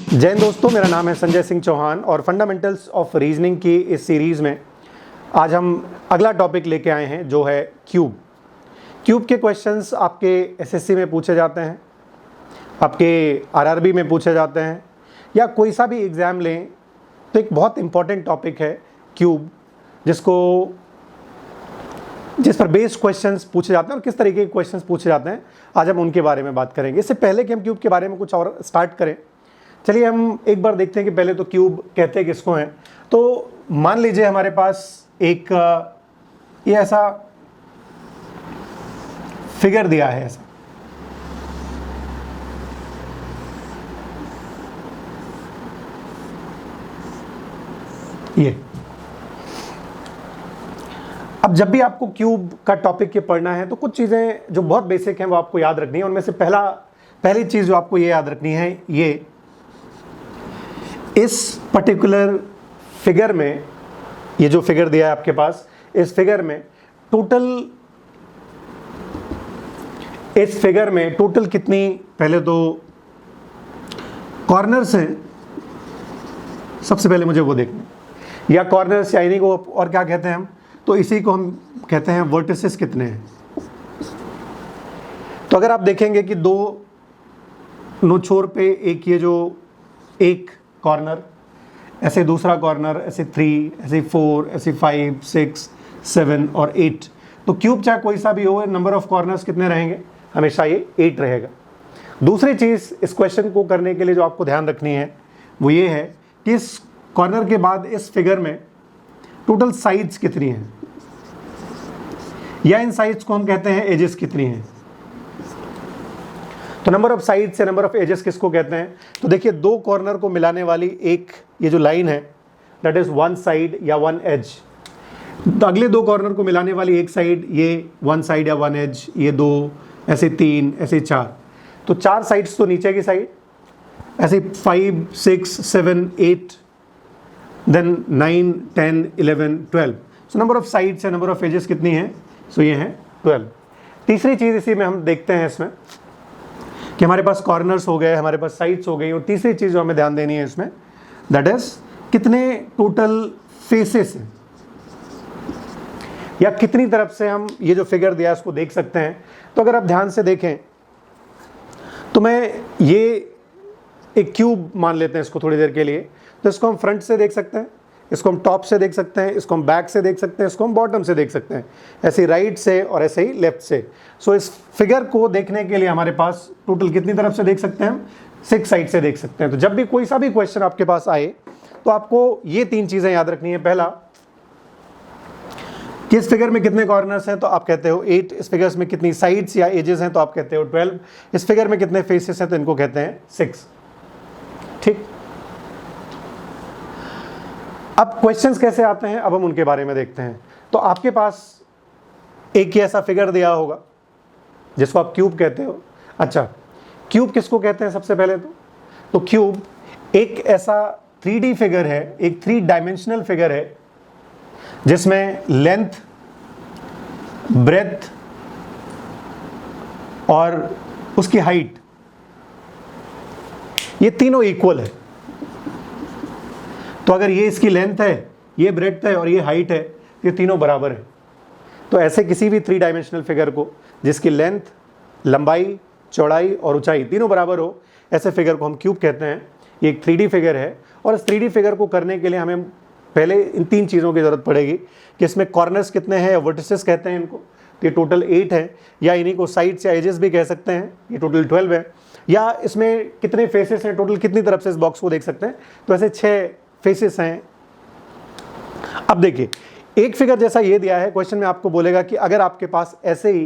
जय हिंद दोस्तों, मेरा नाम है संजय सिंह चौहान और फंडामेंटल्स ऑफ रीजनिंग की इस सीरीज़ में आज हम अगला टॉपिक लेके आए हैं जो है क्यूब। क्यूब के क्वेश्चंस आपके एसएससी में पूछे जाते हैं, आपके आरआरबी में पूछे जाते हैं, या कोई सा भी एग्ज़ाम लें तो एक बहुत इम्पॉर्टेंट टॉपिक है क्यूब, जिस पर बेस्ड क्वेश्चंस पूछे जाते हैं और किस तरीके के क्वेश्चंस पूछे जाते हैं आज हम उनके बारे में बात करेंगे। इससे पहले कि हम क्यूब के बारे में कुछ और स्टार्ट करें, चलिए हम एक बार देखते हैं कि पहले तो क्यूब कहते किसको हैं। तो मान लीजिए हमारे पास एक ये ऐसा फिगर दिया है, ऐसा ये। अब जब भी आपको क्यूब का टॉपिक ये पढ़ना है तो कुछ चीज़ें जो बहुत बेसिक हैं वो आपको याद रखनी है। उनमें से पहली चीज़ जो आपको ये याद रखनी है, ये इस पर्टिकुलर फिगर में, ये जो फिगर दिया है आपके पास, इस फिगर में टोटल कितनी, पहले तो कॉर्नर्स हैं, सबसे पहले मुझे वो देखना, या कॉर्नर्स या इन्हीं को और क्या कहते हैं हम, तो इसी को हम कहते हैं वर्टिसेस कितने हैं। तो अगर आप देखेंगे कि दो नोछोर पे एक ये जो एक कॉर्नर, ऐसे दूसरा कॉर्नर, ऐसे 3, ऐसे 4, ऐसे 5, 6, 7 और 8, तो क्यूब चाहे कोई सा भी हो, नंबर ऑफ कॉर्नर्स कितने रहेंगे, हमेशा ये 8 रहेगा। दूसरी चीज़ इस क्वेश्चन को करने के लिए जो आपको ध्यान रखनी है वो ये है कि इस कॉर्नर के बाद इस फिगर में टोटल साइड्स कितनी हैं, या इन साइड्स को हम कहते हैं एजेस कितनी हैं। तो नंबर ऑफ साइड्स या नंबर ऑफ एजेस किसको कहते हैं, तो देखिए दो कॉर्नर को मिलाने वाली एक ये जो लाइन है, दैट इज वन साइड या वन एज। तो अगले दो कॉर्नर को मिलाने वाली एक साइड, ये वन साइड या वन एज, ये दो, ऐसे 3, ऐसे 4, तो 4 साइड्स तो नीचे की साइड, ऐसे 5, 6, 7, 8, then 9, 10, 11, 12। So number of sides या नंबर ऑफ एजेस कितनी है, सो ये है 12। तीसरी चीज़ इसी में हम देखते हैं इसमें कि हमारे पास कॉर्नर्स हो गए, हमारे पास साइड्स हो गई, और तीसरी चीज़ जो हमें ध्यान देनी है इसमें, दैट इज कितने टोटल फेसेस हैं, या कितनी तरफ से हम ये जो फिगर दिया है उसको देख सकते हैं। तो अगर आप ध्यान से देखें तो मैं ये एक क्यूब मान लेते हैं इसको थोड़ी देर के लिए, तो इसको हम फ्रंट से देख सकते हैं, इसको हम टॉप से देख सकते हैं, इसको हम बैक से देख सकते हैं, इसको हम बॉटम से देख सकते हैं, ऐसे राइट से और ऐसे ही लेफ्ट से। सो इस फिगर को देखने के लिए हमारे पास टोटल कितनी तरफ से देख सकते हैं हम, 6 साइड से देख सकते हैं। तो जब भी कोई सा भी क्वेश्चन आपके पास आए तो आपको ये 3 चीज़ें याद रखनी है। पहला, कि इस फिगर में कितने कॉर्नर्स हैं, तो आप कहते हो 8। इस फिगर्स में कितनी साइड्स या एजेस हैं, तो आप कहते हो 12। इस फिगर में कितने फेसेस हैं, तो इनको कहते हैं 6। ठीक। अब क्वेश्चंस कैसे आते हैं, अब हम उनके बारे में देखते हैं। तो आपके पास एक ही ऐसा फिगर दिया होगा जिसको आप क्यूब कहते हो। अच्छा, क्यूब किसको कहते हैं सबसे पहले तो क्यूब एक ऐसा 3D फिगर है, एक 3 डायमेंशनल फिगर है जिसमें लेंथ, ब्रेथ और उसकी हाइट, ये तीनों इक्वल है। तो अगर ये इसकी लेंथ है, ये ब्रेड्थ है और ये हाइट है, ये तीनों बराबर है। तो ऐसे किसी भी 3 डायमेंशनल फिगर को जिसकी लेंथ, लंबाई, चौड़ाई और ऊंचाई तीनों बराबर हो, ऐसे फिगर को हम क्यूब कहते हैं। ये एक 3D फिगर है, और इस 3D फिगर को करने के लिए हमें पहले इन 3 चीज़ों की ज़रूरत पड़ेगी कि इसमें कॉर्नर्स कितने हैं, वर्टिसेस कहते हैं इनको, तो ये टोटल 8 है, या इन्हीं को साइड्स या एजेस भी कह सकते हैं, ये टोटल 12 है। या इसमें कितने फेसेस हैं, टोटल कितनी तरफ से इस बॉक्स को देख सकते हैं, तो ऐसे 6 फेसेस हैं। अब देखिए, एक फिगर जैसा ये दिया है, क्वेश्चन में आपको बोलेगा कि अगर आपके पास ऐसे ही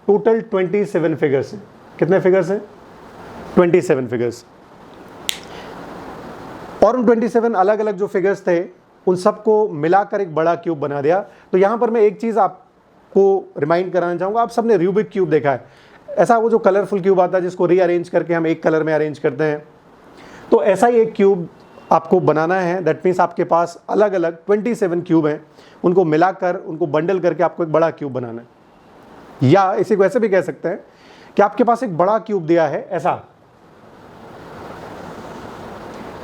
टोटल 27 फिगर्स हैं, कितने फिगर्स हैं, 27 फिगर्स, और उन 27 अलग अलग जो फिगर्स थे उन सबको मिलाकर एक बड़ा क्यूब बना दिया। तो यहां पर मैं एक चीज आपको रिमाइंड कराना चाहूंगा, आप सबने रूबिक क्यूब देखा है, ऐसा वो जो कलरफुल क्यूब आता है जिसको रीअरेंज करके हम एक कलर में अरेंज करते हैं। तो ऐसा ही एक क्यूब आपको बनाना है। दैट मीन्स आपके पास अलग अलग 27 क्यूब हैं, उनको मिलाकर, उनको बंडल करके आपको एक बड़ा क्यूब बनाना है। या इसी को ऐसे भी कह सकते हैं कि आपके पास एक बड़ा क्यूब दिया है ऐसा,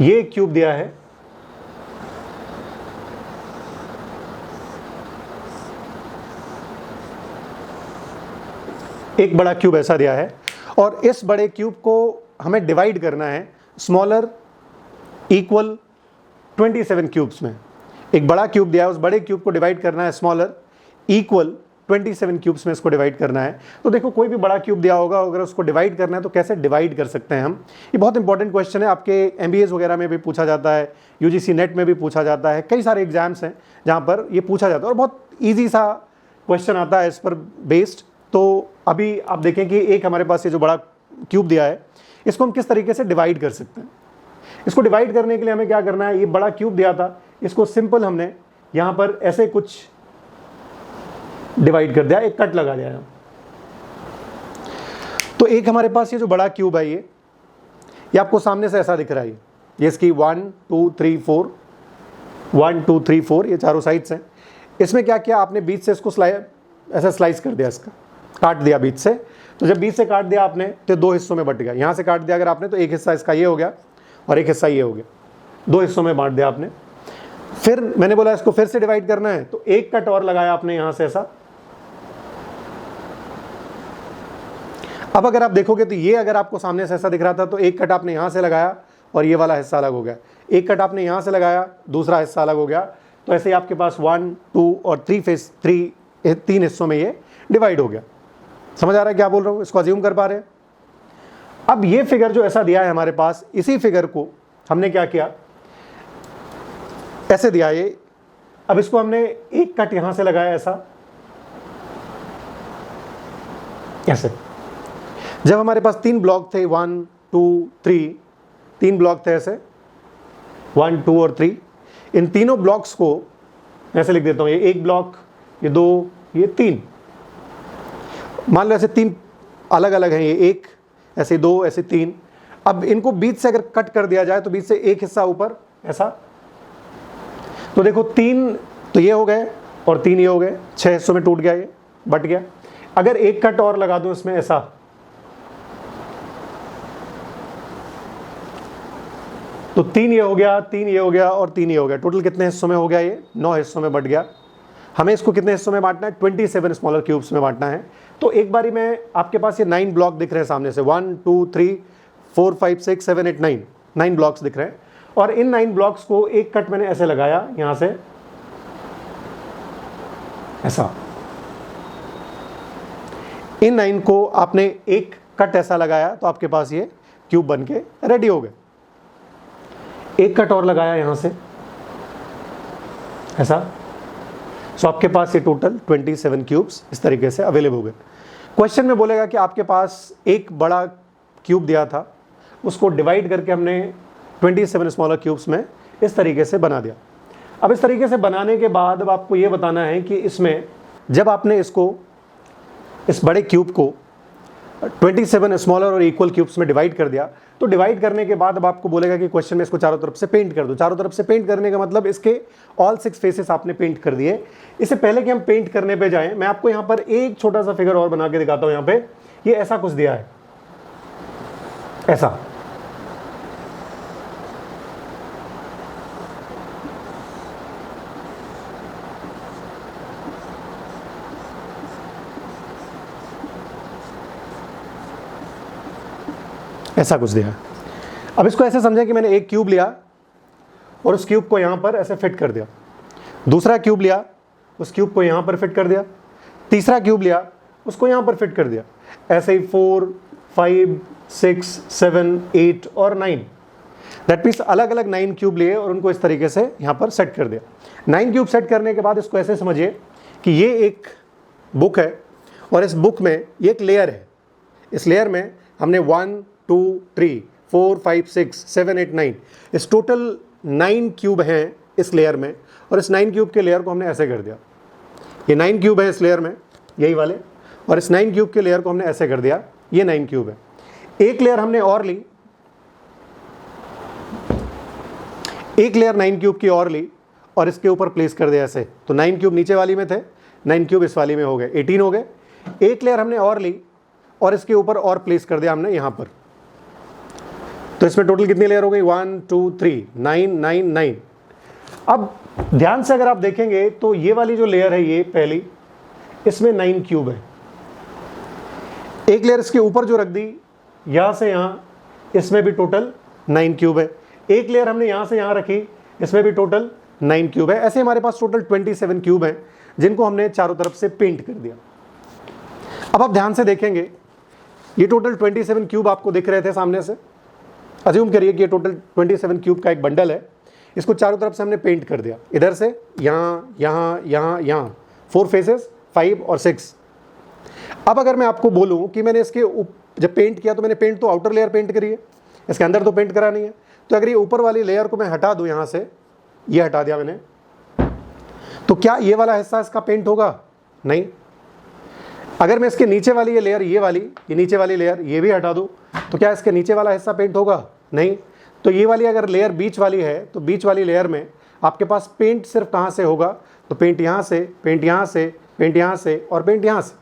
ये एक क्यूब दिया है, एक बड़ा क्यूब ऐसा दिया है, और इस बड़े क्यूब को हमें डिवाइड करना है स्मॉलर इक्वल 27 क्यूब्स में। एक बड़ा क्यूब दिया है, उस बड़े क्यूब को डिवाइड करना है स्मॉलर इक्वल 27 क्यूब्स में इसको डिवाइड करना है। तो देखो कोई भी बड़ा क्यूब दिया होगा, अगर उसको डिवाइड करना है तो कैसे डिवाइड कर सकते हैं हम। ये बहुत इंपॉर्टेंट क्वेश्चन है, आपके MBAs वगैरह में भी पूछा जाता है, UGC नेट में भी पूछा जाता है, कई सारे एग्जाम्स हैं जहाँ पर ये पूछा जाता है और बहुत ईजी सा क्वेश्चन आता है इस पर बेस्ड। तो अभी आप देखें कि एक हमारे पास ये जो बड़ा क्यूब दिया है, इसको हम किस तरीके से डिवाइड कर सकते हैं। इसको डिवाइड करने के लिए हमें क्या करना है, ये बड़ा क्यूब दिया था, इसको सिंपल हमने यहाँ पर ऐसे कुछ डिवाइड कर दिया, एक कट लगा दिया। तो एक हमारे पास ये जो बड़ा क्यूब है ये आपको सामने से ऐसा दिख रहा है, ये इसकी 1 2 3 4 1 2 3 4 ये चारों साइड्स हैं। इसमें क्या किया आपने, बीच से इसको ऐसा स्लाइस कर दिया, इसका काट दिया बीच से। तो जब बीच से काट दिया आपने तो दो हिस्सों में बट गया। यहाँ से काट दिया अगर आपने तो एक हिस्सा इसका ये हो गया और एक हिस्सा ये हो गया, दो हिस्सों में बांट दिया आपने। फिर मैंने बोला इसको फिर से डिवाइड करना है, तो एक कट और लगाया आपने यहाँ से ऐसा। अब अगर आप देखोगे तो ये अगर आपको सामने से ऐसा दिख रहा था तो एक कट आपने यहाँ से लगाया और ये वाला हिस्सा अलग हो गया, एक कट आपने यहाँ से लगाया दूसरा हिस्सा अलग हो गया। तो ऐसे ही आपके पास 1 2 और 3 हिस्सों में ये डिवाइड हो गया। समझ आ रहा है क्या बोल रहा हूँ, इसको अज्यूम कर पा रहे हैं। अब ये फिगर जो ऐसा दिया है हमारे पास, इसी फिगर को हमने क्या किया, ऐसे दिया ये। अब इसको हमने एक कट यहां से लगाया ऐसा, ऐसे। जब हमारे पास 3 ब्लॉक थे 1 2 3, 3 ब्लॉक थे ऐसे 1 2 और 3, इन तीनों ब्लॉक्स को ऐसे लिख देता हूं, ये एक ब्लॉक, ये 2, ये 3। मान लो ऐसे 3 अलग अलग हैं, ये एक, ऐसे 2, ऐसे 3। अब इनको बीच से अगर कट कर दिया जाए तो बीच से एक हिस्सा ऊपर ऐसा, तो देखो 3 तो ये हो गए और 3 ये हो गए, 6 हिस्सों में टूट गया, ये बट गया। अगर एक कट और लगा दूं इसमें ऐसा, तो 3 ये हो गया, 3 ये हो गया और 3 ये हो गया। टोटल कितने हिस्सों में हो गया, ये 9 हिस्सों में बट गया। हमें इसको कितने हिस्सों में बांटना है, 27 स्मॉलर क्यूब्स में बांटना है। तो एक बारी में आपके पास ये 9 ब्लॉक दिख रहे हैं सामने से, 1 2 3 4 5 6 7 8 9 ब्लॉक्स दिख रहे हैं। और इन 9 ब्लॉक्स को एक कट मैंने ऐसे लगाया यहां से ऐसा। इन 9 को आपने एक कट ऐसा लगाया तो आपके पास ये क्यूब बन के रेडी हो गए। एक कट और लगाया यहां से ऐसा, सो आपके पास ये टोटल 27 क्यूब्स इस तरीके से अवेलेबल हो गए। क्वेश्चन में बोलेगा कि आपके पास एक बड़ा क्यूब दिया था, उसको डिवाइड करके हमने 27 स्मॉलर क्यूब्स में इस तरीके से बना दिया। अब इस तरीके से बनाने के बाद अब आपको ये बताना है कि इसमें जब आपने इसको, इस बड़े क्यूब को 27 स्मॉलर और इक्वल क्यूब्स में डिवाइड कर दिया, तो डिवाइड करने के बाद अब आपको बोलेगा कि क्वेश्चन में इसको चारों तरफ से पेंट कर दो। चारों तरफ से पेंट करने का मतलब इसके ऑल 6 फेसेस आपने पेंट कर दिए। इससे पहले कि हम पेंट करने पे जाएं, मैं आपको यहाँ पर एक छोटा सा फिगर और बना के दिखाता हूँ। यहाँ पे ये ऐसा कुछ दिया है, ऐसा। ऐसा कुछ दिया। अब इसको ऐसे समझें कि मैंने एक क्यूब लिया और उस क्यूब को यहाँ पर ऐसे फिट कर दिया, दूसरा क्यूब लिया, उस क्यूब को यहाँ पर फिट कर दिया, तीसरा क्यूब लिया, उसको यहाँ पर फिट कर दिया। ऐसे ही 4 5 6 7 8 और 9, दैट मीन्स अलग अलग 9 क्यूब लिए और उनको इस तरीके से यहाँ पर सेट कर दिया। 9 क्यूब सेट करने के बाद इसको ऐसे समझिए कि ये एक बुक है और इस बुक में ये एक लेयर है। इस लेयर में हमने 1 2 3 4 5 6 7 8 9 इस टोटल 9 क्यूब हैं इस लेयर में, और इस 9 क्यूब के लेयर को हमने ऐसे कर दिया। ये 9 क्यूब है इस लेयर में, यही वाले, और इस 9 क्यूब के लेयर को हमने ऐसे कर दिया। ये 9 क्यूब है। एक लेयर हमने और ली, एक लेयर 9 क्यूब की और ली और इसके ऊपर प्लेस कर दिया ऐसे। तो 9 क्यूब नीचे वाली में थे, 9 क्यूब इस वाली में हो गए, 18 हो गए। एक लेयर हमने और ली और इसके ऊपर और प्लेस कर दिया हमने यहाँ पर। तो इसमें टोटल कितनी लेयर हो गई, 1 2 3 9 9 9। अब ध्यान से अगर आप देखेंगे तो ये वाली जो लेयर है ये पहली, इसमें 9 क्यूब है। एक लेयर इसके ऊपर जो रख दी यहां से यहां, इसमें भी टोटल 9 क्यूब है। एक लेयर हमने यहां से यहां रखी, इसमें भी टोटल 9 क्यूब है। ऐसे हमारे पास टोटल 27 क्यूब हैं जिनको हमने चारों तरफ से पेंट कर दिया। अब आप ध्यान से देखेंगे ये टोटल 27 क्यूब आपको दिख रहे थे सामने से। अज्यूम करिए कि ये टोटल 27 क्यूब का एक बंडल है, इसको चारों तरफ से हमने पेंट कर दिया, इधर से यहाँ यहाँ यहाँ यहाँ, 4 फेसेस 5 और 6। अब अगर मैं आपको बोलूँ कि मैंने इसके जब पेंट किया तो मैंने पेंट तो आउटर लेयर पेंट करी है, इसके अंदर तो पेंट करा नहीं है। तो अगर ये ऊपर वाली लेयर को मैं हटा दूँ, यहाँ से ये हटा दिया मैंने, तो क्या ये वाला हिस्सा इसका पेंट होगा? नहीं। अगर मैं इसके नीचे वाली ये लेयर, ये नीचे वाली लेयर ये भी हटा दूँ तो क्या इसके नीचे वाला हिस्सा पेंट होगा? नहीं। तो ये वाली अगर लेयर बीच वाली है तो बीच वाली लेयर में आपके पास पेंट सिर्फ कहाँ से होगा? तो पेंट यहाँ से, पेंट यहाँ से, पेंट यहाँ से और पेंट यहाँ से।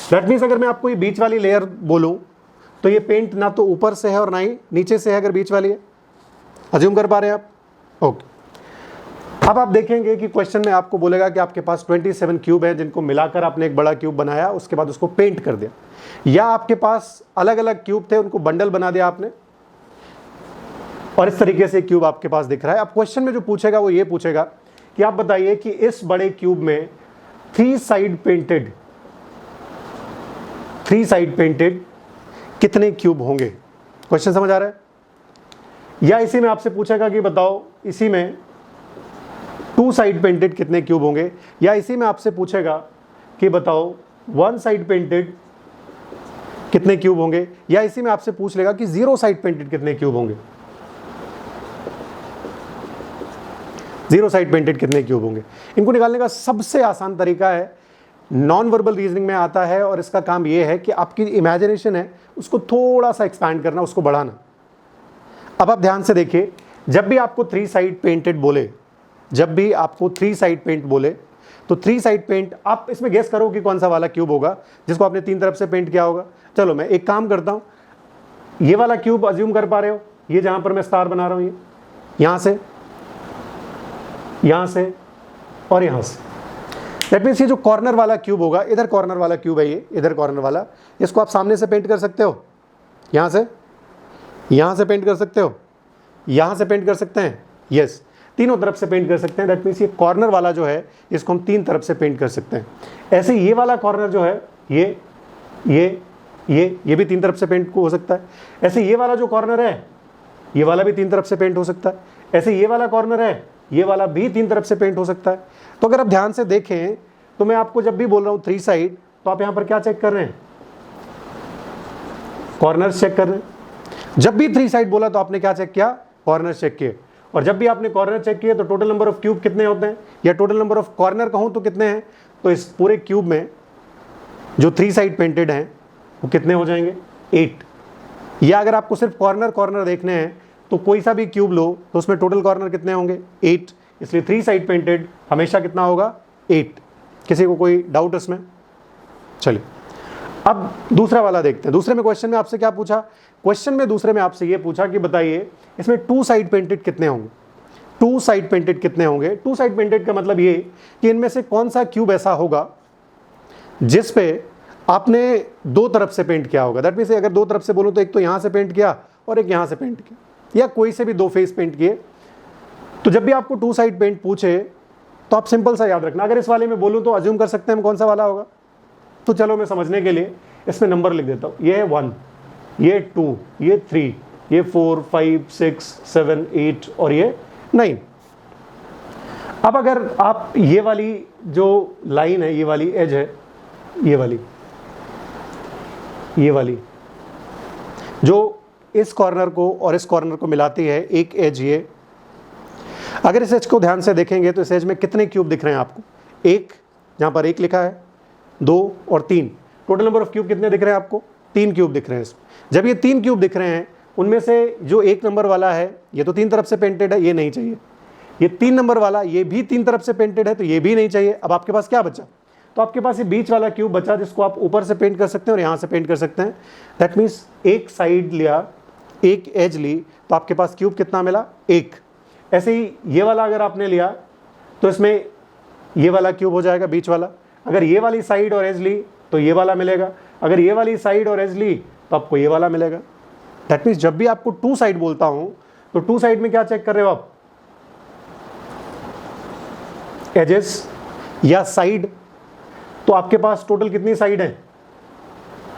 दैट मीन्स अगर मैं आपको ये बीच वाली लेयर बोलूँ तो ये पेंट ना तो ऊपर से है और ना ही नीचे से है, अगर बीच वाली है। अज्यूम कर पा रहे हैं आप? ओके। अब आप देखेंगे कि क्वेश्चन में आपको बोलेगा कि आपके पास 27 क्यूब है जिनको मिलाकर आपने एक बड़ा क्यूब बनाया, उसके बाद उसको पेंट कर दिया, या आपके पास अलग अलग क्यूब थे उनको बंडल बना दिया आपने, और इस तरीके से क्यूब आपके पास दिख रहा है। अब क्वेश्चन में जो पूछेगा वो ये पूछेगा कि आप बताइए कि इस बड़े क्यूब में 3 साइड पेंटेड कितने क्यूब होंगे? क्वेश्चन समझ आ रहा है? या इसी में आपसे पूछेगा कि बताओ इसी में 2 साइड पेंटेड कितने क्यूब होंगे, या इसी में आपसे पूछेगा कि बताओ 1 साइड पेंटेड कितने क्यूब होंगे, या इसी में आपसे पूछ लेगा कि 0 साइड पेंटेड कितने क्यूब होंगे। 0 साइड पेंटेड कितने क्यूब होंगे। इनको निकालने का सबसे आसान तरीका है, नॉन वर्बल रीजनिंग में आता है, और इसका काम यह है कि आपकी इमेजिनेशन है उसको थोड़ा सा एक्सपैंड करना, उसको बढ़ाना। अब आप ध्यान से देखिए, जब भी आपको 3 साइड पेंटेड बोले, तो 3 साइड पेंट, आप इसमें गेस करो कि कौन सा वाला क्यूब होगा जिसको आपने 3 तरफ से पेंट किया होगा। चलो मैं एक काम करता हूं, ये वाला क्यूब अज्यूम कर पा रहे हो, ये जहां पर मैं स्टार बना रहा हूं, ये यहां से और यहां से। दैट मीन्स ये जो कॉर्नर वाला क्यूब होगा, इधर कॉर्नर वाला क्यूब है, ये इधर कॉर्नर वाला, इसको आप सामने से पेंट कर सकते हो, यहां से पेंट कर सकते हो, यहां से पेंट कर सकते हैं, यस, तीनों तरफ से पेंट कर सकते हैं। दैट मीन्स ये कॉर्नर वाला जो है इसको हम 3 तरफ से पेंट कर सकते हैं। ऐसे ये वाला कॉर्नर जो है ये भी 3 तरफ से पेंट हो सकता है। ऐसे ये वाला जो कॉर्नर है ये वाला भी 3 तरफ से पेंट हो सकता है। ऐसे ये वाला कॉर्नर है, ये वाला भी 3 तरफ से पेंट हो सकता है। तो अगर आप ध्यान से देखें तो मैं आपको जब भी बोल रहा हूं 3 साइड, तो आप यहां पर क्या चेक कर रहे हैं? कॉर्नर्स चेक कर रहे हैं। जब भी 3 साइड बोला तो आपने क्या चेक किया? कॉर्नर्स चेक किए। और जब भी आपने कॉर्नर चेक किए तो टोटल नंबर ऑफ क्यूब कितने होते हैं, या टोटल नंबर ऑफ कॉर्नर कहूं तो कितने हैं? तो इस पूरे क्यूब में जो 3 साइड पेंटेड हैं वो कितने हो जाएंगे? 8। या अगर आपको सिर्फ कॉर्नर देखने हैं तो कोई सा भी क्यूब लो तो उसमें टोटल कॉर्नर कितने होंगे? 8। इसलिए 3 साइड पेंटेड हमेशा कितना होगा? 8। किसी को कोई डाउट इसमें? चलिए अब दूसरा वाला देखते हैं। दूसरे में क्वेश्चन में आपसे क्या पूछा? क्वेश्चन में दूसरे में आपसे ये पूछा कि बताइए इसमें 2 साइड पेंटेड कितने होंगे? 2 साइड पेंटेड कितने होंगे? 2 साइड पेंटेड का मतलब ये कि इनमें से कौन सा क्यूब ऐसा होगा जिस पे आपने 2 तरफ से पेंट किया होगा। दैट मीन्स अगर 2 तरफ से बोलूं तो एक तो यहां से पेंट किया और एक यहां से पेंट किया, या कोई से भी 2 फेस पेंट किए। तो जब भी आपको 2 साइड पेंट पूछे तो आप सिंपल सा याद रखना। अगर इस वाले में बोलूं तो अज्यूम कर सकते हैं हम कौन सा वाला होगा। तो चलो मैं समझने के लिए इसमें नंबर लिख देता हूं। ये है 1, ये 2, ये 3, ये 4, 5, 6, 7, 8 और ये 9। अब अगर आप ये वाली जो लाइन है, ये वाली एज है, ये वाली जो इस कॉर्नर को और इस कॉर्नर को मिलाती है, एक एज ये, अगर इस एज को ध्यान से देखेंगे तो इस एज में कितने क्यूब दिख रहे हैं आपको? 1, जहां पर 1 लिखा है, 2 और 3। टोटल नंबर ऑफ क्यूब कितने दिख रहे हैं आपको? 3 क्यूब दिख रहे हैं इसमें। जब ये 3 क्यूब दिख रहे हैं, उनमें से जो 1 नंबर वाला है ये तो 3 तरफ से पेंटेड है, ये नहीं चाहिए। ये 3 नंबर वाला ये भी 3 तरफ से पेंटेड है, तो ये भी नहीं चाहिए। अब आपके पास क्या बचा? तो आपके पास ये बीच वाला क्यूब बचा जिसको आप ऊपर से पेंट कर सकते हैं और यहाँ से पेंट कर सकते हैं। दैट मीन्स एक साइड लिया, एक एज ली तो आपके पास क्यूब कितना मिला, एक। ऐसे ही ये वाला अगर आपने लिया तो इसमें ये वाला क्यूब हो जाएगा, बीच वाला। अगर ये वाली साइड और एज ली तो ये वाला मिलेगा, अगर ये वाली साइड और एज ली तो आपको ये वाला मिलेगा। दैट मीन्स जब भी आपको टू साइड बोलता हूं तो टू साइड में क्या चेक कर रहे हो आप, एजेस या साइड। तो आपके पास टोटल कितनी साइड है,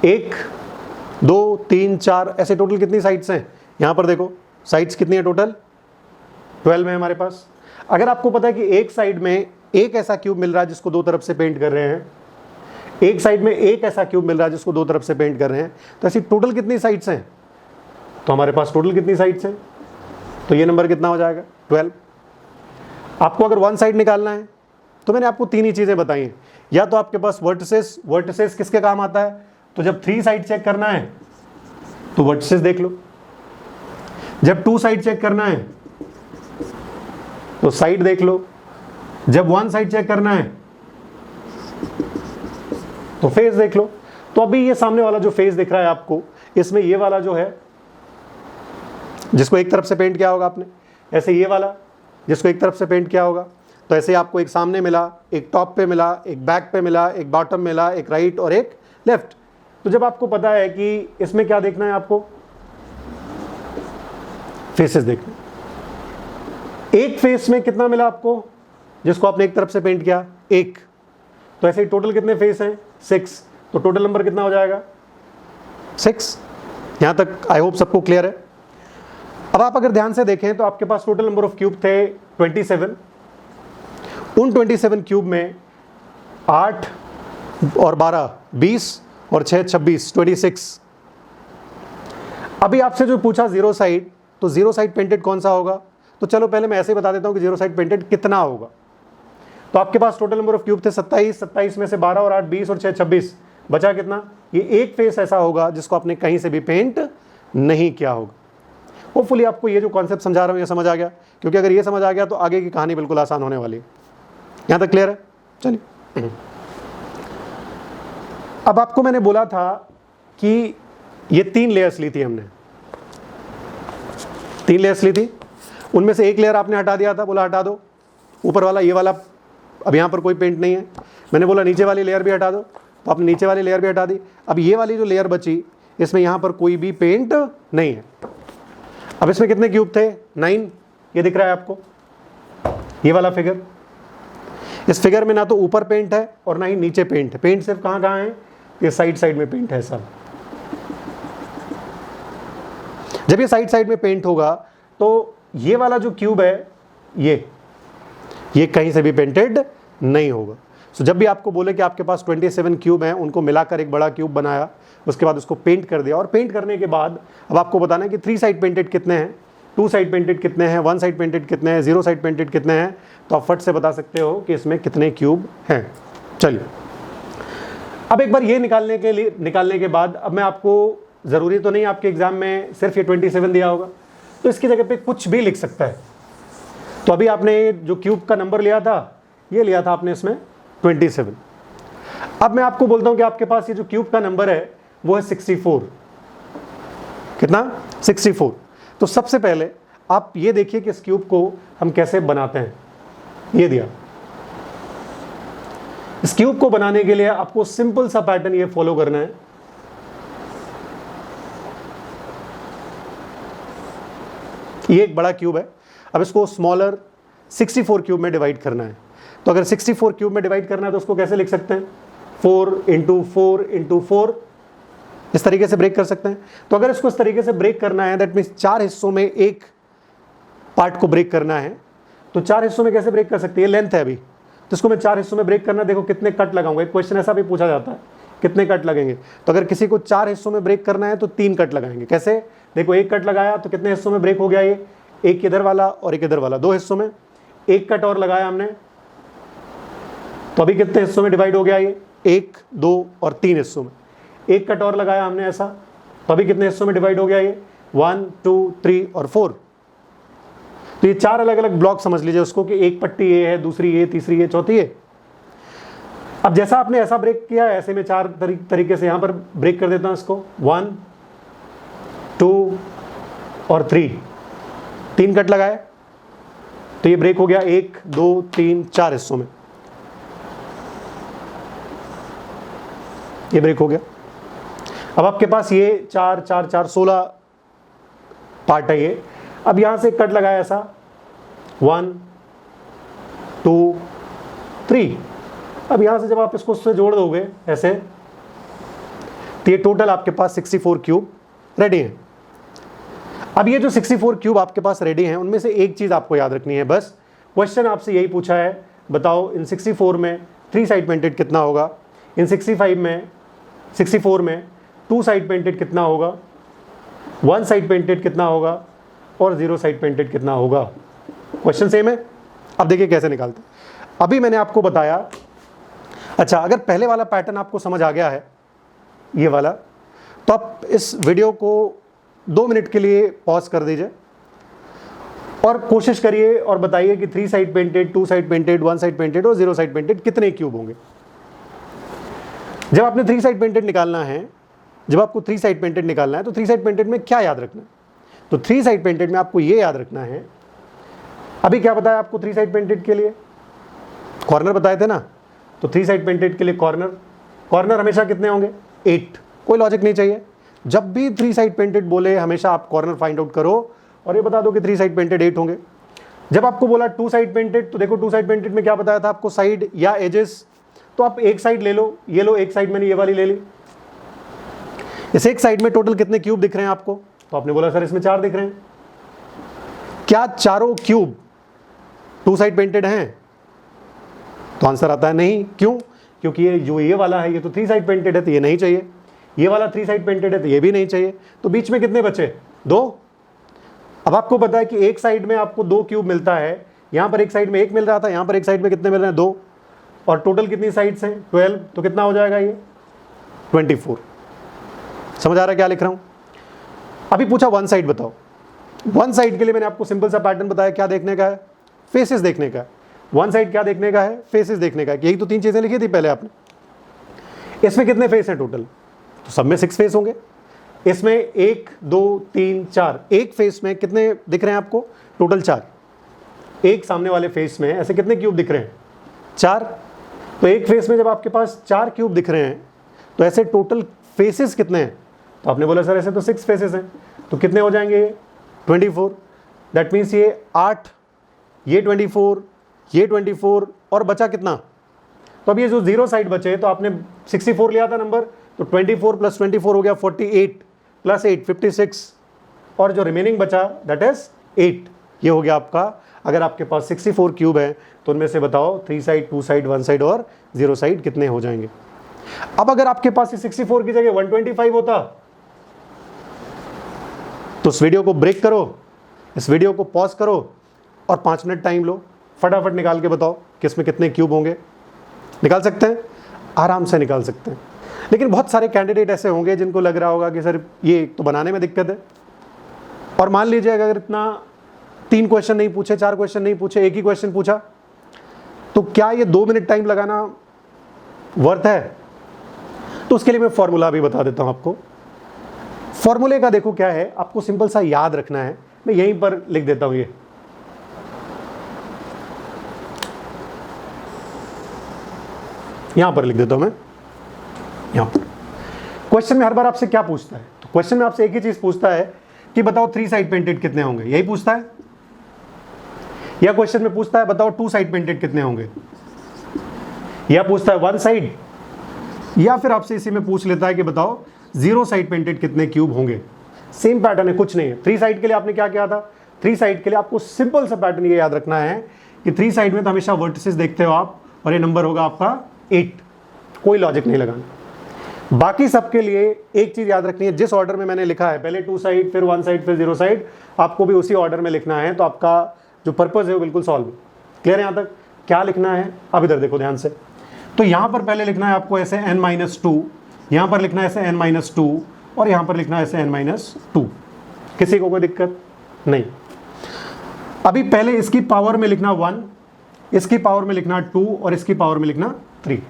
1 2 3 4, ऐसे टोटल कितनी साइड्स हैं, यहां पर देखो साइड्स कितनी है, टोटल 12 है हमारे पास। अगर आपको पता है कि एक साइड में एक ऐसा क्यूब मिल रहा है जिसको दो तरफ से पेंट कर रहे हैं, एक साइड में एक ऐसा क्यूब मिल रहा है जिसको दो तरफ से पेंट कर रहे हैं, तो ऐसी टोटल कितनी साइड्स हैं, तो हमारे पास टोटल कितनी साइड्स हैं, तो ये नंबर कितना हो जाएगा, 12। आपको अगर वन साइड निकालना है तो मैंने आपको तीन ही चीजें बताई हैं। या तो आपके पास वर्टिसेस, वर्टिसेस किसके काम आता है, तो जब 3 साइड चेक करना है तो वर्टिसेस देख लो, जब 2 साइड चेक करना है तो साइड देख लो, जब 1 साइड चेक करना है तो फेस देख लो। तो अभी ये सामने वाला जो फेस दिख रहा है आपको, इसमें ये वाला जो है जिसको एक तरफ से पेंट किया होगा आपने, ऐसे ये वाला जिसको एक तरफ से पेंट किया होगा, तो ऐसे आपको एक सामने मिला, एक टॉप पे मिला, एक बैक पे मिला, एक बॉटम मिला, एक राइट और एक लेफ्ट। तो जब आपको पता है कि इसमें क्या देखना है, आपको फेसेस देखना। एक फेस में कितना मिला आपको, जिसको आपने एक तरफ से पेंट किया, एक। तो ऐसे टोटल कितने फेस हैं, 6। तो टोटल नंबर कितना हो जाएगा, 6। यहां तक आई होप सबको क्लियर है। अब आप अगर ध्यान से देखें तो आपके पास टोटल नंबर ऑफ क्यूब थे 27। उन 27 क्यूब में 8 और 12 20 और 6 26, 26। अभी आपसे जो पूछा जीरो साइड, तो जीरो साइड पेंटेड कौन सा होगा, तो चलो पहले मैं ऐसे ही बता देता हूं कि जीरो साइड पेंटेड कितना होगा। तो आपके पास टोटल नंबर ऑफ क्यूब थे 27, 27 में से 12 और 8 20 और 6 26, बचा कितना, ये एक फेस ऐसा होगा जिसको आपने कहीं से भी पेंट नहीं किया होगा। होपफुली आपको ये जो कॉन्सेप्ट समझा रहा हूं ये समझ आ गया, क्योंकि अगर ये समझ आ गया तो आगे की कहानी बिल्कुल आसान होने वाली है। यहां तक क्लियर है, चलिए। अब आपको मैंने बोला था कि ये 3 लेयर्स ली थी हमने, 3 लेयर्स ली थी, उनमें से एक लेयर आपने हटा दिया था, बोला हटा दो, ऊपर वाला ये वाला, अब यहाँ पर कोई पेंट नहीं है। मैंने बोला नीचे वाली लेयर भी हटा दो, तो आपने नीचे वाली लेयर भी हटा दी। अब ये वाली जो लेयर बची, इसमें यहाँ पर कोई भी पेंट नहीं है। अब इसमें कितने क्यूब थे, 9। ये दिख रहा है आपको, ये वाला फिगर। इस फिगर में ना तो ऊपर पेंट है और ना ही नीचे पेंट है। पेंट सिर्फ कहाँ कहाँ है, ये साइड साइड में पेंट है सब। जब ये साइड साइड में पेंट होगा तो ये वाला जो क्यूब है ये कहीं से भी पेंटेड नहीं होगा। सो जब भी आपको बोले कि आपके पास 27 क्यूब हैं, उनको मिलाकर एक बड़ा क्यूब बनाया, उसके बाद उसको पेंट कर दिया, और पेंट करने के बाद अब आपको बताना है कि 3 साइड पेंटेड कितने हैं, 2 साइड पेंटेड कितने हैं, 1 साइड पेंटेड कितने हैं, 0 साइड पेंटेड कितने हैं, तो आप फट से बता सकते हो कि इसमें कितने क्यूब हैं। चलिए, अब एक बार ये निकालने के बाद अब मैं आपको, ज़रूरी तो नहीं आपके एग्जाम में सिर्फ ये 27 दिया होगा, तो इसकी जगह पे कुछ भी लिख सकता है। तो अभी आपने जो क्यूब का नंबर लिया था, ये लिया था आपने इसमें 27। अब मैं आपको बोलता हूं कि आपके पास ये जो क्यूब का नंबर है वो है 64। कितना, 64। तो सबसे पहले आप ये देखिए कि इस क्यूब को हम कैसे बनाते हैं। ये दिया, इस क्यूब को बनाने के लिए आपको सिंपल सा पैटर्न ये फॉलो करना है। ये एक बड़ा क्यूब है, अब इसको स्मॉलर 64 क्यूब में डिवाइड करना है। तो अगर 64 क्यूब में डिवाइड करना है तो उसको कैसे लिख सकते हैं, 4 × 4 × 4, इस तरीके से ब्रेक कर सकते हैं। तो अगर इसको इस तरीके से ब्रेक करना है, दैट मीन्स 4 हिस्सों में एक पार्ट को ब्रेक करना है, तो 4 हिस्सों में कैसे ब्रेक कर सकते हैं, लेंथ है अभी, तो इसको मैं 4 हिस्सों में ब्रेक करना, देखो कितने कट लगाऊंगा। एक क्वेश्चन ऐसा भी पूछा जाता है, कितने कट लगेंगे। तो अगर किसी को 4 हिस्सों में ब्रेक करना है तो 3 कट लगाएंगे। कैसे, देखो एक कट लगाया तो कितने हिस्सों में ब्रेक हो गया, ये एक इधर वाला और एक इधर वाला, 2 हिस्सों में। एक कट और लगाया हमने, तो अभी कितने हिस्सों में डिवाइड हो गया, ये 1 2 और 3 हिस्सों में। एक कट और लगाया हमने ऐसा, तो अभी कितने हिस्सों में डिवाइड हो गया, ये 1 2 3 और 4। तो ये 4 अलग अलग ब्लॉक समझ लीजिए उसको, कि एक पट्टी ये है, दूसरी ये, तीसरी ये, चौथी ये। अब जैसा आपने ऐसा ब्रेक किया, ऐसे में 4 तरीके से यहां पर ब्रेक कर देता हूं इसको, 1 2 और 3, 3 कट लगाए तो ये ब्रेक हो गया 1 2 3 4 हिस्सों में, ये ब्रेक हो गया। अब आपके पास ये 4 4 4 16 पार्ट है ये। अब यहां से कट लगाया ऐसा 1 2 3। अब यहां से जब आप इसको उससे जोड़ दोगे ऐसे, तो ये टोटल आपके पास 64 क्यूब रेडी है। अब ये जो 64 क्यूब आपके पास रेडी हैं, उनमें से एक चीज आपको याद रखनी है बस। क्वेश्चन आपसे यही पूछा है, बताओ इन 64 में 3 साइड पेंटेड कितना होगा, इन 64 में 2 साइड पेंटेड कितना होगा, 1 साइड पेंटेड कितना होगा और 0 साइड पेंटेड कितना होगा। क्वेश्चन सेम है। अब देखिए कैसे निकालते हैं। अभी मैंने आपको बताया, अच्छा अगर पहले वाला पैटर्न आपको समझ आ गया है ये वाला, तो आप इस वीडियो को 2 मिनट के लिए पॉज कर दीजिए और कोशिश करिए और बताइए कि 3 side painted, 2 side painted, 1 side painted और 0 साइड पेंटेड कितने क्यूब होंगे। जब आपने 3 साइड पेंटेड निकालना है, जब आपको 3 साइड पेंटेड निकालना है तो 3 साइड पेंटेड में क्या याद रखना है, तो 3 साइड पेंटेड में आपको ये याद रखना है, अभी क्या बताया आपको 3 साइड पेंटेड के लिए, कॉर्नर बताए थे ना, तो 3 साइड पेंटेड के लिए कॉर्नर हमेशा कितने होंगे 8। कोई लॉजिक नहीं चाहिए, जब भी 3 साइड पेंटेड बोले हमेशा आप कॉर्नर फाइंड आउट करो और ये बता दो कि 3 साइड पेंटेड 8 होंगे। जब आपको बोला 2 साइड पेंटेड, तो देखो 2 साइड पेंटेड में क्या बताया था आपको, साइड या एजेस, तो आप एक साइड ले लो, ये लो एक साइड, मैंने ये वाली ले ली। इस एक साइड में टोटल कितने क्यूब दिख रहे हैं आपको, तो आपने बोला सर इसमें 4 दिख रहे हैं। क्या चारों क्यूब 2 साइड पेंटेड हैं, तो आंसर आता है नहीं। क्यों? क्योंकि ये जो ये वाला है ये तो 3 साइड पेंटेड है, तो ये नहीं चाहिए। ये वाला 3 साइड पेंटेड है तो ये भी नहीं चाहिए। तो बीच में कितने बचे, 2। अब आपको पता है कि एक साइड में आपको 2 क्यूब मिलता है, यहां पर एक साइड में 1 मिल रहा था, यहां पर एक साइड में कितने मिल रहे हैं 2, और टोटल कितनी साइड्स हैं 12, तो कितना हो जाएगा ये 24। समझ आ रहा है क्या लिख रहा हूं। अभी पूछा 1 साइड बताओ, 1 साइड के लिए मैंने आपको सिंपल सा पैटर्न बताया, क्या देखने का है, फेसेस देखने का है। 1 साइड क्या देखने का है, फेसेस देखने का है। यही तो 3 चीजें लिखी थी पहले आपने। इसमें कितने फेस हैं टोटल, तो सब में 6 फेस होंगे। इसमें 1 2 3 4, एक फेस में कितने दिख रहे हैं आपको, टोटल 4। एक सामने वाले फेस में ऐसे कितने क्यूब दिख रहे हैं, 4। तो एक फेस में जब आपके पास 4 क्यूब दिख रहे हैं, तो ऐसे टोटल फेसेस कितने हैं, तो आपने बोला सर ऐसे तो 6 फेसेस हैं, तो कितने हो जाएंगे 24। दैट मीन्स ये 8, ये 24, ये 24 और बचा कितना, तो अब ये जो 0 साइड बचे, तो आपने 64 लिया था नंबर, तो 24 + 24 हो गया 48 + 8 56, और जो रिमेनिंग बचा दैट इज 8। ये हो गया आपका। अगर आपके पास 64 क्यूब है तो उनमें से बताओ 3 साइड, 2 साइड, 1 साइड और 0 साइड कितने हो जाएंगे। अब अगर आपके पास 64 की जगह 125 होता, तो इस वीडियो को ब्रेक करो, इस वीडियो को पॉज करो और 5 मिनट टाइम लो, फटाफट निकाल के बताओ कि इसमें कितने क्यूब होंगे। निकाल सकते हैं, आराम से निकाल सकते हैं। लेकिन बहुत सारे कैंडिडेट ऐसे होंगे जिनको लग रहा होगा कि सर ये तो बनाने में दिक्कत है, और मान लीजिए अगर इतना 3 क्वेश्चन नहीं पूछे, 4 क्वेश्चन नहीं पूछे, एक ही क्वेश्चन पूछा, तो क्या ये 2 मिनट टाइम लगाना वर्थ है। तो उसके लिए मैं फॉर्मूला भी बता देता हूं आपको। फॉर्मूले का देखो क्या है, आपको सिंपल सा याद रखना है। मैं यहीं पर लिख देता हूं, ये यहां पर लिख देता हूं मैं, यहां पर। क्वेश्चन में हर बार आपसे क्या पूछता है, तो क्वेश्चन में आपसे एक ही चीज पूछता है कि बताओ 3 साइड पेंटेड कितने होंगे, यही पूछता है। या क्वेश्चन में पूछता है बताओ 2 साइड पेंटेड कितने होंगे, या पूछता है 1 साइड, या फिर आपसे इसी में पूछ लेता है कि बताओ 0 साइड पेंटेड कितने क्यूब होंगे। सेम पैटर्न है, कुछ नहीं है। 3 साइड के लिए आपने क्या किया था, 3 साइड के लिए आपको सिंपल सा पैटर्न ये याद रखना है कि 3 साइड में तो हमेशा वर्टिसेस देखते हो आप, और ये नंबर होगा आपका 8। कोई लॉजिक नहीं लगाना। बाकी सबके लिए एक चीज याद रखनी है, जिस ऑर्डर में मैंने लिखा है, पहले 2 साइड, फिर 1 साइड, फिर 0 साइड, आपको भी उसी ऑर्डर में लिखना है। तो आपका जो पर्पस है वो बिल्कुल सॉल्व। क्लियर है यहाँ तक? क्या लिखना है अब इधर देखो ध्यान से। तो यहां पर पहले लिखना है आपको ऐसे n-2, यहां पर लिखना है ऐसे n-2, और यहां पर लिखना है ऐसे n-2। किसी को कोई दिक्कत नहीं। अभी पहले इसकी पावर में लिखना 1, इसकी पावर में लिखना 2 और इसकी पावर में लिखना 3।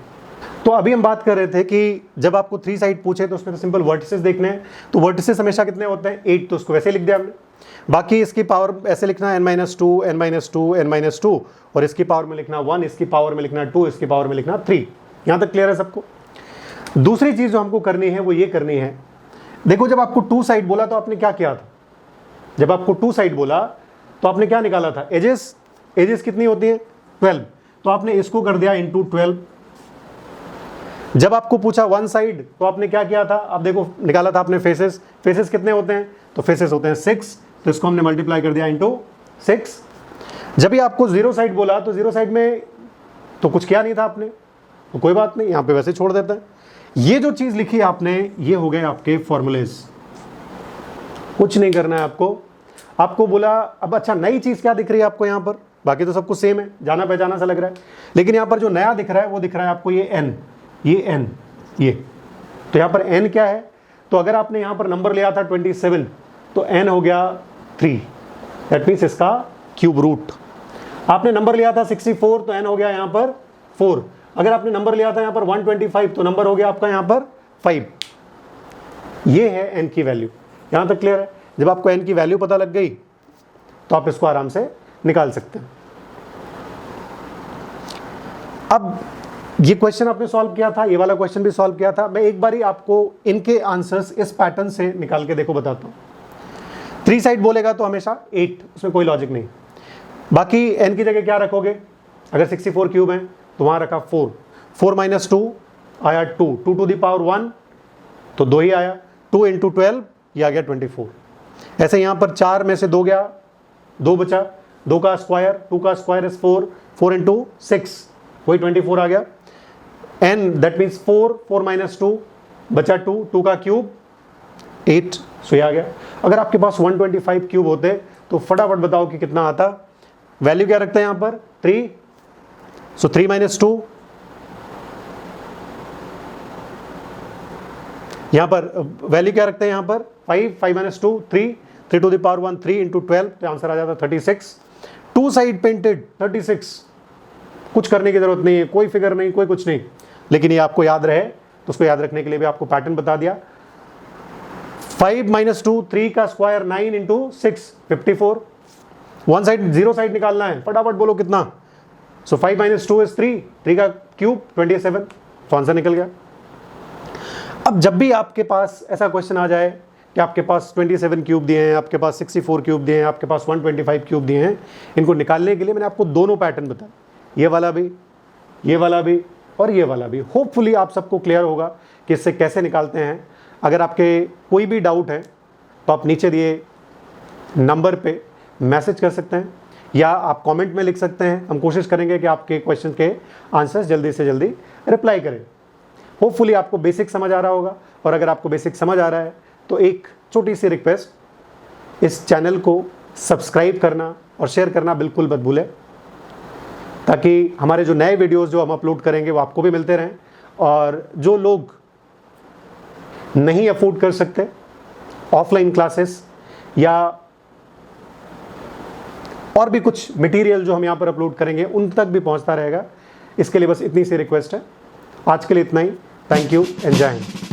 तो अभी हम बात कर रहे थे कि जब आपको 3 साइड पूछे तो उसमें तो सिंपल वर्टिसेस देखने हैं। तो वर्टिसेस हमेशा कितने होते हैं, 8, तो उसको वैसे लिख दिया हमने। बाकी इसकी पावर ऐसे लिखना n-2 n-2 n-2 और इसकी पावर में लिखना 1, इसकी पावर में लिखना 2, इसकी पावर में लिखना 3। यहाँ तक क्लियर है सबको? दूसरी चीज़ जो हमको करनी है वो ये करनी है, देखो जब आपको 2 साइड बोला तो आपने क्या किया था? जब आपको 2 साइड बोला तो आपने क्या निकाला था? एजेस कितनी होती है? 12। तो आपने इसको कर दिया इंटू 12। जब आपको पूछा 1 साइड तो आपने क्या किया था? अब देखो निकाला था आपने फेसेस कितने होते हैं? तो फेसेस होते हैं 6, तो इसको हमने मल्टीप्लाई कर दिया इंटू 6। जब भी आपको 0 साइड बोला तो 0 साइड में तो कुछ किया नहीं था आपने, तो कोई बात नहीं, यहाँ पे वैसे छोड़ देते हैं। ये जो चीज़ लिखी आपने, ये हो गए आपके फॉर्मूलेज, कुछ नहीं करना है आपको बोला। अब अच्छा नई चीज़ क्या दिख रही है आपको यहाँ पर? बाकी तो सब कुछ सेम है, जाना पहचाना सा लग रहा है, लेकिन यहाँ पर जो नया दिख रहा है वो दिख रहा है आपको ये n, ये तो यहाँ पर n क्या है? तो अगर आपने यहाँ पर नंबर लिया था 27 तो n हो गया 3, दैट मीन्स इसका क्यूब रूट। आपने नंबर लिया था 64 तो n हो गया यहाँ पर 4। अगर आपने नंबर लिया था यहाँ पर 125 तो नंबर हो गया आपका यहाँ पर 5। ये है n की वैल्यू। यहाँ तक क्लियर है? जब आपको n की वैल्यू पता लग गई तो आप इसको आराम से निकाल सकते हैं। अब ये क्वेश्चन आपने सॉल्व किया था, ये वाला क्वेश्चन भी सॉल्व किया था। मैं एक बारी आपको इनके आंसर्स इस पैटर्न से निकाल के देखो बताता हूँ। 3 साइड बोलेगा तो हमेशा 8, उसमें कोई लॉजिक नहीं। बाकी n की जगह क्या रखोगे? अगर 64 क्यूब है तो वहाँ रखा 4, 4 - 2 आया 2, 2 टू द पावर 1 तो 2 ही आया, 2 × 12 ये आ गया 24। ऐसे यहाँ पर 4 में से 2 गया, 2 बचा, 2 का स्क्वायर, 2 का स्क्वायर इज 4, 4 × 6 वही 24 आ गया। n दैट मीन्स 4, 4 - 2 बचा 2, 2 का क्यूब 8, सो ये आ गया। अगर आपके पास 125 क्यूब होते तो फटाफट बताओ कि कितना आता? वैल्यू क्या रखते हैं यहाँ पर? 3, सो 3 - 2, यहाँ पर वैल्यू क्या रखते हैं यहाँ पर? 5, 5 - 2 3, 3 टू द पावर 1 3 × 12 तो आंसर आ जाता 36। 2 साइड पेंटेड 36, कुछ करने की जरूरत नहीं है, कोई फिगर नहीं, कोई कुछ नहीं, लेकिन ये आपको याद रहे तो उसको याद रखने के लिए भी आपको पैटर्न बता दिया। 5 - 2 3 का स्क्वायर 9 × 6 54। 1 साइड 0 साइड निकालना है, फटाफट बोलो कितना? सो 5 - 2 इज 3, 3 का क्यूब 27, तो आंसर निकल गया। अब जब भी आपके पास ऐसा क्वेश्चन आ जाए कि आपके पास 27 क्यूब दिए हैं, आपके पास 64 क्यूब दिए हैं, आपके पास 125 क्यूब दिए हैं, इनको निकालने के लिए मैंने आपको दोनों पैटर्न बताए, ये वाला भी और ये वाला भी। होपफुली आप सबको क्लियर होगा कि इससे कैसे निकालते हैं। अगर आपके कोई भी डाउट है तो आप नीचे दिए नंबर पे मैसेज कर सकते हैं या आप कमेंट में लिख सकते हैं। हम कोशिश करेंगे कि आपके क्वेश्चन के आंसर्स जल्दी से जल्दी रिप्लाई करें। होपफुली आपको बेसिक समझ आ रहा होगा, और अगर आपको बेसिक समझ आ रहा है तो एक छोटी सी रिक्वेस्ट, इस चैनल को सब्सक्राइब करना और शेयर करना बिल्कुल मत भूलें, ताकि हमारे जो नए वीडियोस जो हम अपलोड करेंगे वो आपको भी मिलते रहें। और जो लोग नहीं अफोर्ड कर सकते ऑफलाइन क्लासेस या और भी कुछ मटेरियल जो हम यहाँ पर अपलोड करेंगे उन तक भी पहुँचता रहेगा। इसके लिए बस इतनी सी रिक्वेस्ट है। आज के लिए इतना ही। थैंक यू एंड जय हिंद।